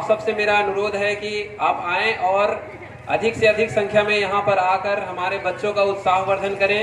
आप सबसे मेरा अनुरोध है कि आप आएं और अधिक से अधिक संख्या में यहाँ पर आकर हमारे बच्चों का उत्साहवर्धन करें।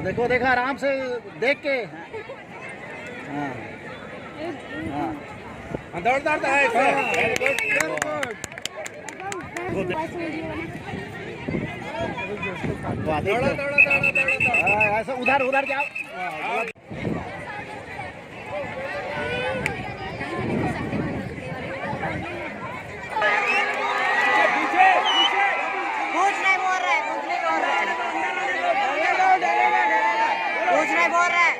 देखो देखो आराम से देख के। हाँ हाँ दौड़ दौड़ता है ऐसा उधर उधर जाओ। पूछ रहे बोल रहा है।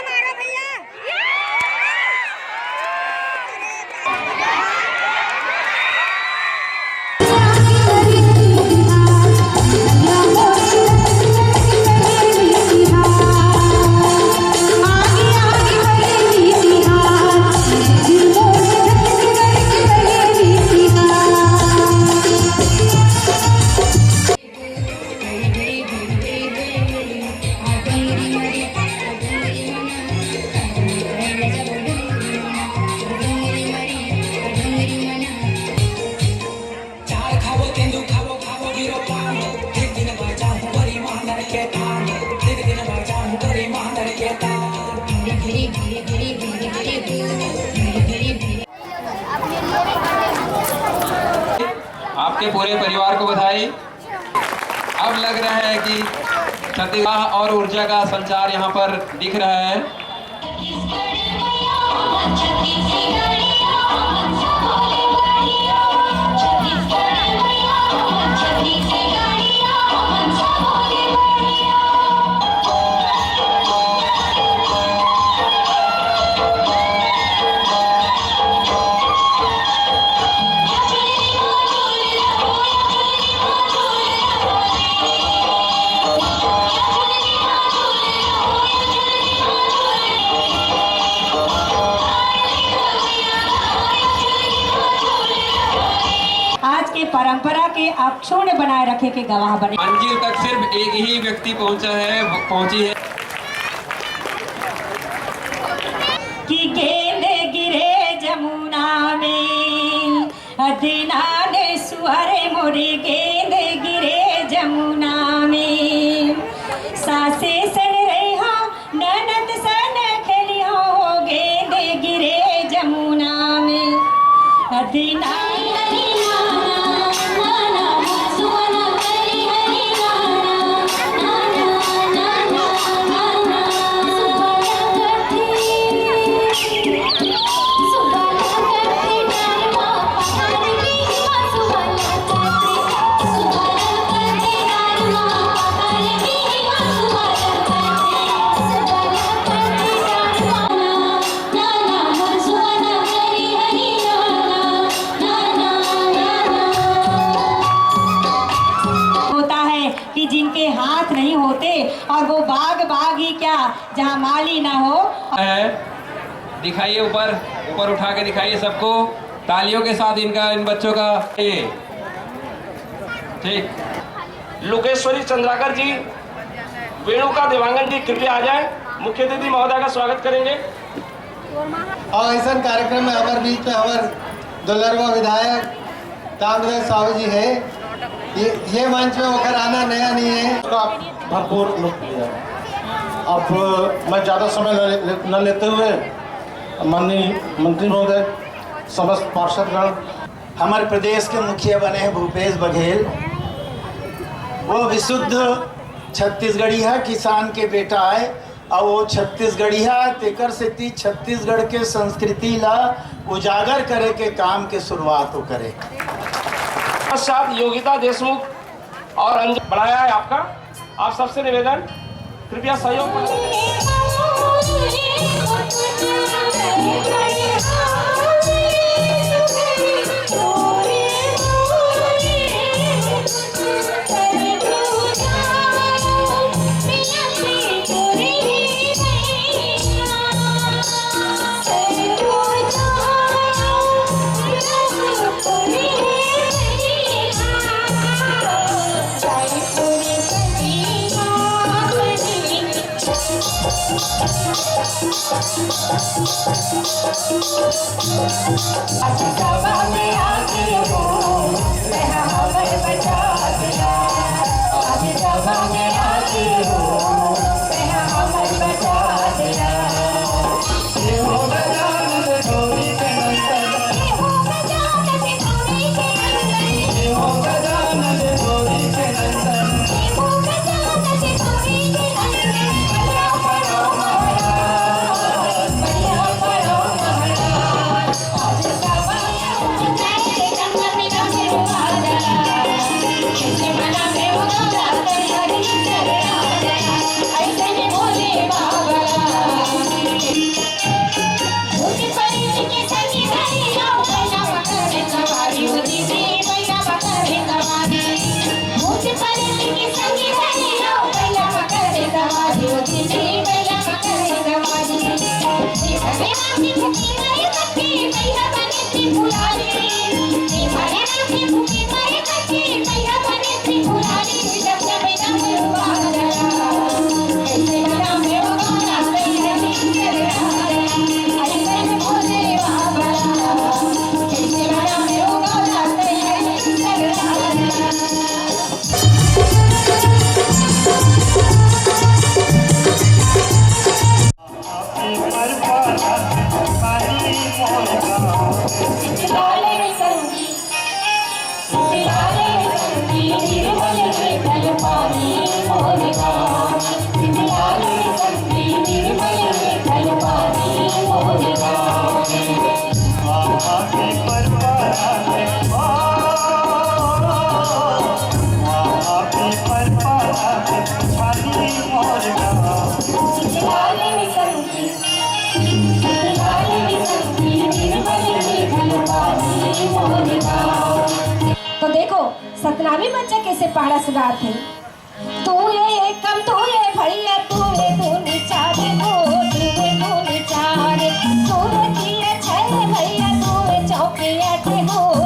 मारो भैया। आपके पूरे परिवार को बधाई। अब लग रहा है कि छत्तीसगढ़ और ऊर्जा का संचार यहाँ पर दिख रहा है। परंपरा के अक्षुण्ण बनाए रखे के गवाह बने। मंजिल तक सिर्फ एक ही व्यक्ति पहुंची है कि गेंद गिरे जमुना में अदीना ने सुअरे मोरे गेंद गिरे जमुना में सासे सन रही हो ननद सन खेली हो गेंद गिरे जमुना में अदीना जिनके हाथ नहीं होते और वो बाग ही क्या जहाँ माली ना हो। दिखाइए ऊपर उठा के दिखाइए सबको तालियों के साथ इन बच्चों का ये ठीक। लोकेश्वरी चंद्राकर जी, वेणुका देवांगन जी कृपया आ जाए, मुख्य अतिथि महोदय का स्वागत करेंगे। और ऐसा कार्यक्रम में हमारे बीच में हमारे दुलरवा विधायक ताम्रध्वज साहू जी है। ये मंच में होकर आना नया नहीं है, उसका भरपूर लुत्फ लिया। अब मैं ज़्यादा समय न लेते हुए माननीय मंत्री महोदय, समस्त पार्षदगण, हमारे प्रदेश के मुखिया बने हैं भूपेश बघेल। वो विशुद्ध छत्तीसगढ़िया किसान के बेटा है और वो छत्तीसगढ़िया तेकर से ती छत्तीसगढ़ के संस्कृति ला उजागर करे के काम के शुरुआत हो करे। साथ योगिता देशमुख और अंजन बढ़ाया है आपका। आप सबसे निवेदन कृपया सहयोग तो देखो सतनामी बच्चा कैसे पहाड़ा सुनाते तू ये कम तू ये भैया तू ये दूनी चारे हो तू ये दूनी चारे तू ये किए छह भैया तू ये चौके आते हो